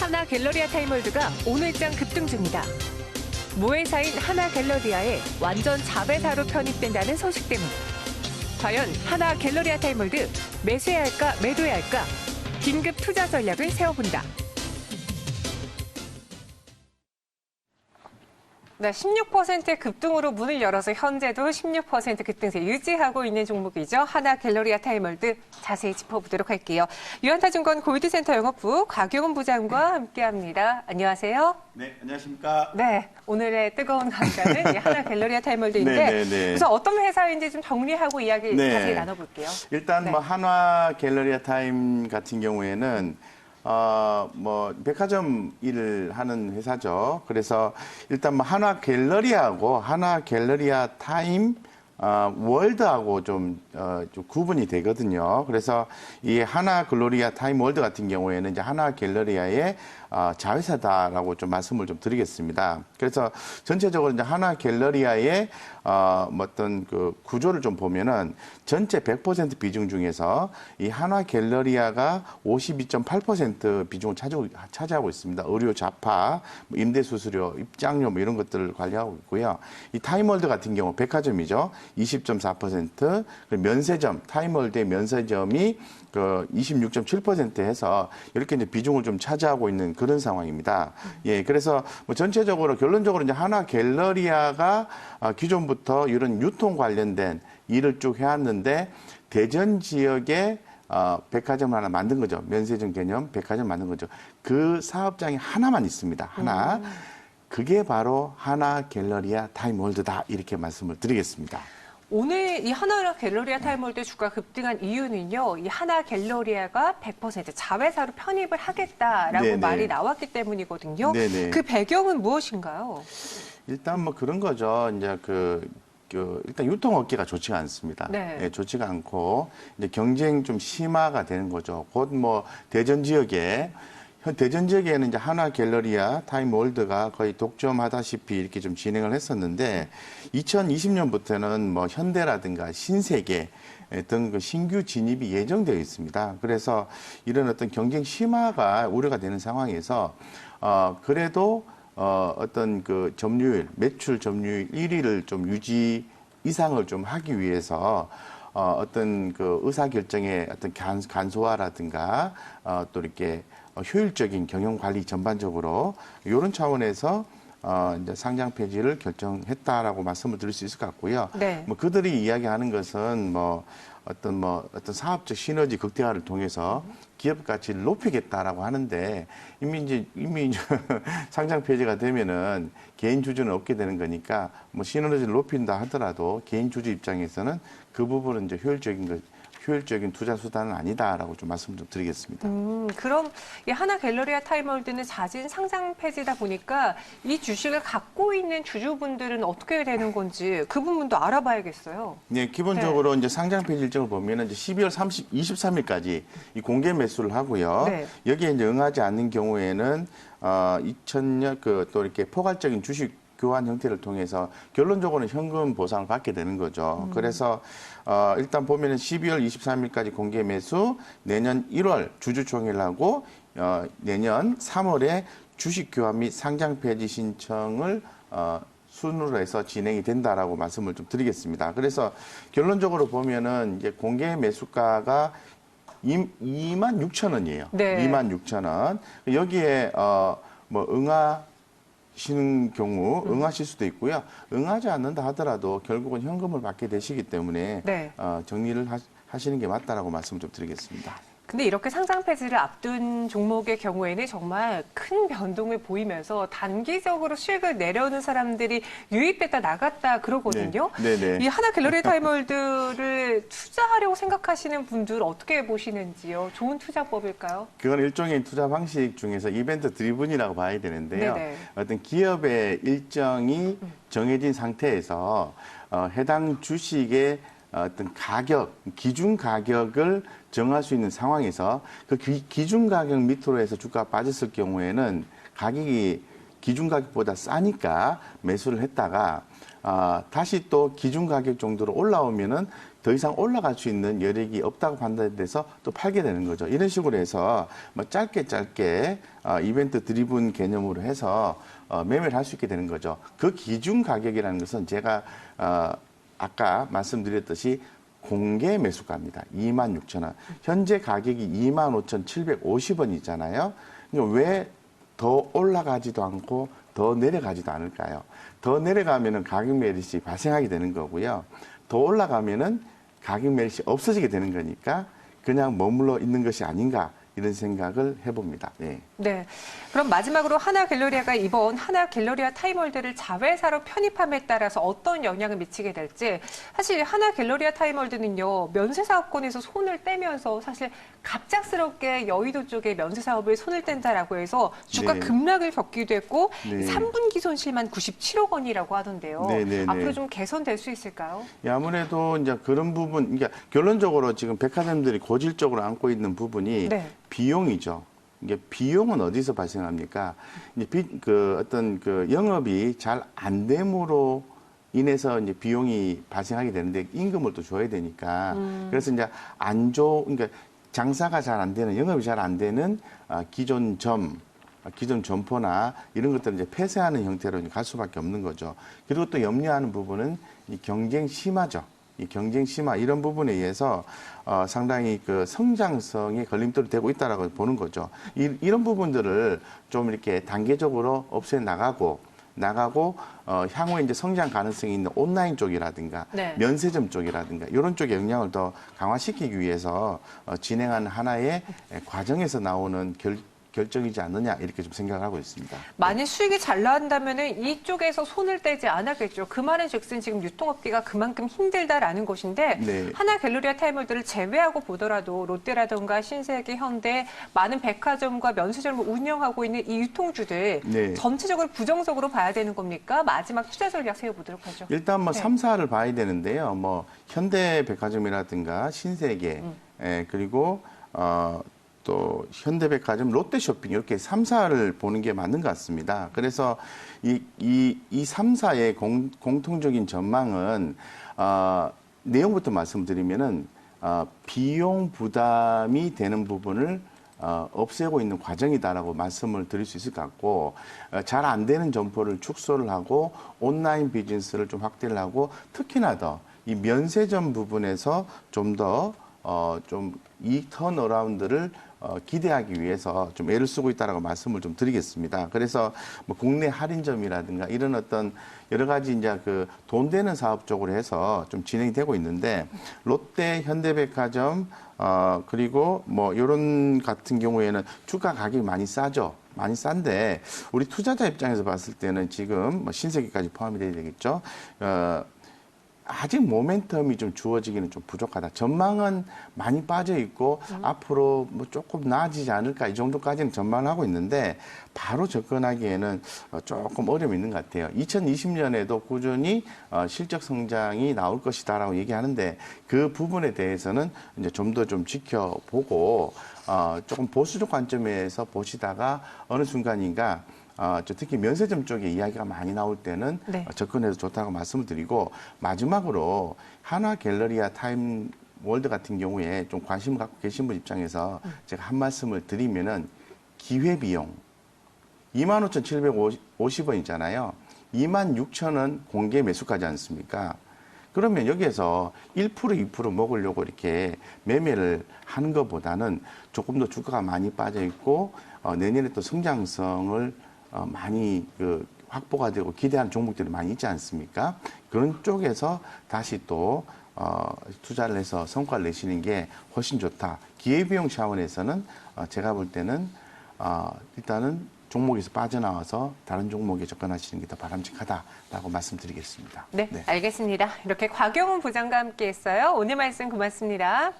하나 갤러리아 타임월드가 오늘장 급등 중이다. 모회사인 하나 갤러리아에 완전 자회사로 편입된다는 소식 때문. 과연 하나 갤러리아 타임월드 매수해야 할까 매도해야 할까? 긴급 투자 전략을 세워본다. 네, 16%의 급등으로 문을 열어서 현재도 16% 급등세 유지하고 있는 종목이죠. 하나 갤러리아 타임월드 자세히 짚어보도록 할게요. 유한타증권 골드센터 영업부 곽용훈 부장과 함께합니다. 안녕하세요. 네, 안녕하십니까. 네, 오늘의 뜨거운 감자는 하나 갤러리아 타임월드인데 우선 어떤 회사인지 좀 정리하고 이야기 자세히 나눠볼게요. 일단 뭐 한화 갤러리아 타임 같은 경우에는 백화점 일을 하는 회사죠. 그래서 일단 뭐 한화 갤러리아하고 한화 갤러리아 타임 월드하고 좀 구분이 되거든요. 그래서 이 하나 갤러리아 타임 월드 같은 경우에는 이제 하나 갤러리아의 자회사다라고 좀 말씀을 좀 드리겠습니다. 그래서 전체적으로 이제 하나 갤러리아의 어떤 그 구조를 좀 보면은 전체 100% 비중 중에서 이 하나 갤러리아가 52.8% 비중을 차지하고 있습니다. 의료 자파, 임대 수수료, 입장료 뭐 이런 것들을 관리하고 있고요. 이 타임월드 같은 경우 백화점이죠. 20.4%, 면세점, 타임월드의 면세점이 그 26.7% 해서 이렇게 이제 비중을 좀 차지하고 있는 그런 상황입니다. 예, 그래서 뭐 전체적으로 결론적으로 이제 하나 갤러리아가 기존부터 이런 유통 관련된 일을 쭉 해왔는데 대전 지역에 백화점 하나 만든 거죠. 면세점 개념 백화점 만든 거죠. 그 사업장이 하나만 있습니다. 하나. 그게 바로 하나 갤러리아 타임월드다 이렇게 말씀을 드리겠습니다. 오늘 이 하나 갤러리아 타임월드 주가 급등한 이유는요. 이 하나 갤러리아가 100% 자회사로 편입을 하겠다라고 네네. 말이 나왔기 때문이거든요. 네네. 그 배경은 무엇인가요? 일단 뭐 그런 거죠. 이제 일단 유통업계가 좋지가 않습니다. 네. 예, 좋지가 않고 이제 경쟁 좀 심화가 되는 거죠. 곧 뭐 대전 지역에는 이제 하나 갤러리아 타임월드가 거의 독점하다시피 이렇게 좀 진행을 했었는데 2020년부터는 뭐 현대라든가 신세계 등 그 신규 진입이 예정되어 있습니다. 그래서 이런 어떤 경쟁 심화가 우려가 되는 상황에서 그래도 어떤 그 점유율, 매출 점유율 1위를 좀 유지 이상을 좀 하기 위해서 어떤 그 의사결정의 어떤 간소화라든가 또 이렇게 효율적인 경영 관리 전반적으로 이런 차원에서 이제 상장 폐지를 결정했다라고 말씀을 드릴 수 있을 것 같고요. 네. 뭐 그들이 이야기하는 것은 어떤 사업적 시너지 극대화를 통해서 기업 가치를 높이겠다라고 하는데 이미 상장 폐지가 되면은 개인 주주는 없게 되는 거니까 뭐 시너지를 높인다 하더라도 개인 주주 입장에서는 그 부분은 이제 효율적인 투자 수단은 아니다라고 좀 말씀 좀 드리겠습니다. 그럼 이 하나 갤러리아 타임월드는 잦은 상장 폐지다 보니까 이 주식을 갖고 있는 주주분들은 어떻게 되는 건지 그 부분도 알아봐야겠어요. 네, 기본적으로 이제 상장 폐지 일정을 보면은 이제 12월 23일까지 이 공개 매수를 하고요. 네. 여기에 이제 응하지 않는 경우에는 2000년 또 이렇게 포괄적인 주식 교환 형태를 통해서 결론적으로는 현금 보상을 받게 되는 거죠. 그래서 일단 보면은 12월 23일까지 공개 매수, 내년 1월 주주총회를 내년 3월에 주식 교환 및 상장 폐지 신청을 순으로 해서 진행이 된다라고 말씀을 좀 드리겠습니다. 그래서 결론적으로 보면은 이제 공개 매수가가 26,000원이에요. 네. 26,000원. 여기에 응하시는 경우 응하실 수도 있고요. 응하지 않는다 하더라도 결국은 현금을 받게 되시기 때문에 네. 정리를 하시는 게 맞다라고 말씀 좀 드리겠습니다. 근데 이렇게 상장 폐지를 앞둔 종목의 경우에는 정말 큰 변동을 보이면서 단기적으로 수익을 내려오는 사람들이 유입됐다 나갔다 그러거든요. 네. 이 하나 갤러리 타임월드를 투자하려고 생각하시는 분들 어떻게 보시는지요? 좋은 투자법일까요? 그건 일종의 투자 방식 중에서 이벤트 드리븐이라고 봐야 되는데요. 네네. 어떤 기업의 일정이 정해진 상태에서 해당 주식의 어떤 기준 가격을 정할 수 있는 상황에서 그 기준 가격 밑으로 해서 주가가 빠졌을 경우에는 가격이 기준 가격보다 싸니까 매수를 했다가 다시 또 기준 가격 정도로 올라오면은 더 이상 올라갈 수 있는 여력이 없다고 판단돼서 또 팔게 되는 거죠. 이런 식으로 해서 뭐 짧게 이벤트 드리븐 개념으로 해서 매매를 할 수 있게 되는 거죠. 그 기준 가격이라는 것은 제가 아까 말씀드렸듯이 공개 매수가입니다. 26,000원. 현재 가격이 25,750원이잖아요. 왜 더 올라가지도 않고 더 내려가지도 않을까요? 더 내려가면은 가격 메리트가 발생하게 되는 거고요. 더 올라가면은 가격 메리트가 없어지게 되는 거니까 그냥 머물러 있는 것이 아닌가 이런 생각을 해봅니다. 네. 네. 그럼 마지막으로 하나갤러리아가 이번 하나갤러리아 타임월드를 자회사로 편입함에 따라서 어떤 영향을 미치게 될지 사실 하나갤러리아 타임월드는요. 면세사업권에서 손을 떼면서 사실 갑작스럽게 여의도 쪽에 면세사업을 손을 뗀다라고 해서 주가 네. 급락을 겪기도 했고 네. 3분기 손실만 97억 원이라고 하던데요. 네. 앞으로 좀 개선될 수 있을까요? 예, 아무래도 이제 그런 부분, 그러니까 결론적으로 지금 백화점들이 고질적으로 안고 있는 부분이 네. 비용이죠. 이게 비용은 어디서 발생합니까? 이제 어떤 영업이 잘 안 됨으로 인해서 이제 비용이 발생하게 되는데 임금을 또 줘야 되니까 그래서 이제 그러니까 장사가 잘 안 되는 영업이 잘 안 되는 기존 점포나 이런 것들을 이제 폐쇄하는 형태로 이제 갈 수밖에 없는 거죠. 그리고 또 염려하는 부분은 이 경쟁 심화죠. 이 경쟁 심화 이런 부분에 의해서 상당히 그 성장성에 걸림돌이 되고 있다라고 보는 거죠. 이런 부분들을 좀 이렇게 단계적으로 없애 나가고 향후에 이제 성장 가능성이 있는 온라인 쪽이라든가 네. 면세점 쪽이라든가 이런 쪽에 영향을 더 강화시키기 위해서 진행하는 하나의 과정에서 나오는 결정이지 않느냐 이렇게 좀 생각을 하고 있습니다. 만일 수익이 잘 나온다면 이쪽에서 손을 떼지 않았겠죠. 그 말은 즉슨 지금 유통업계가 그만큼 힘들다라는 것인데 네. 하나갤러리아 타임월드를 제외하고 보더라도 롯데라든가 신세계, 현대 많은 백화점과 면세점을 운영하고 있는 이 유통주들 네. 전체적으로 부정적으로 봐야 되는 겁니까? 마지막 투자 전략 세워보도록 하죠. 일단 뭐 네. 3사를 봐야 되는데요. 뭐 현대백화점이라든가 신세계 그리고 또 현대백화점, 롯데쇼핑 이렇게 3사를 보는 게 맞는 것 같습니다. 그래서 이 3사의 공통적인 전망은 내용부터 말씀드리면은 비용 부담이 되는 부분을 없애고 있는 과정이다라고 말씀을 드릴 수 있을 것 같고 잘 안 되는 점포를 축소를 하고 온라인 비즈니스를 좀 확대를 하고 특히나 더 이 면세점 부분에서 좀 더 좀 이 턴어라운드를 기대하기 위해서 좀 애를 쓰고 있다라고 말씀을 좀 드리겠습니다. 그래서 뭐 국내 할인점이라든가 이런 어떤 여러 가지 이제 그 돈 되는 사업 쪽으로 해서 좀 진행이 되고 있는데 롯데, 현대백화점 그리고 뭐 이런 같은 경우에는 주가 가격이 많이 싸죠. 많이 싼데 우리 투자자 입장에서 봤을 때는 지금 뭐 신세계까지 포함이 돼야 되겠죠. 아직 모멘텀이 좀 주어지기는 좀 부족하다. 전망은 많이 빠져 있고 앞으로 뭐 조금 나아지지 않을까 이 정도까지는 전망을 하고 있는데 바로 접근하기에는 조금 어려움이 있는 것 같아요. 2020년에도 꾸준히 실적 성장이 나올 것이다라고 얘기하는데 그 부분에 대해서는 이제 좀 더 좀 지켜보고 조금 보수적 관점에서 보시다가 어느 순간인가 특히 면세점 쪽에 이야기가 많이 나올 때는 네. 접근해서 좋다고 말씀을 드리고 마지막으로 하나갤러리아 타임월드 같은 경우에 좀 관심 갖고 계신 분 입장에서 제가 한 말씀을 드리면은 기회비용 25,750원이잖아요. 26,000원 공개 매수가지 않습니까? 그러면 여기에서 1%, 2% 먹으려고 이렇게 매매를 하는 것보다는 조금 더 주가가 많이 빠져 있고 내년에 또 성장성을 많이 확보가 되고 기대하는 종목들이 많이 있지 않습니까? 그런 쪽에서 다시 또 투자를 해서 성과를 내시는 게 훨씬 좋다. 기회비용 차원에서는 제가 볼 때는 일단은 종목에서 빠져나와서 다른 종목에 접근하시는 게 더 바람직하다라고 말씀드리겠습니다. 네, 알겠습니다. 이렇게 곽영훈 부장과 함께했어요. 오늘 말씀 고맙습니다.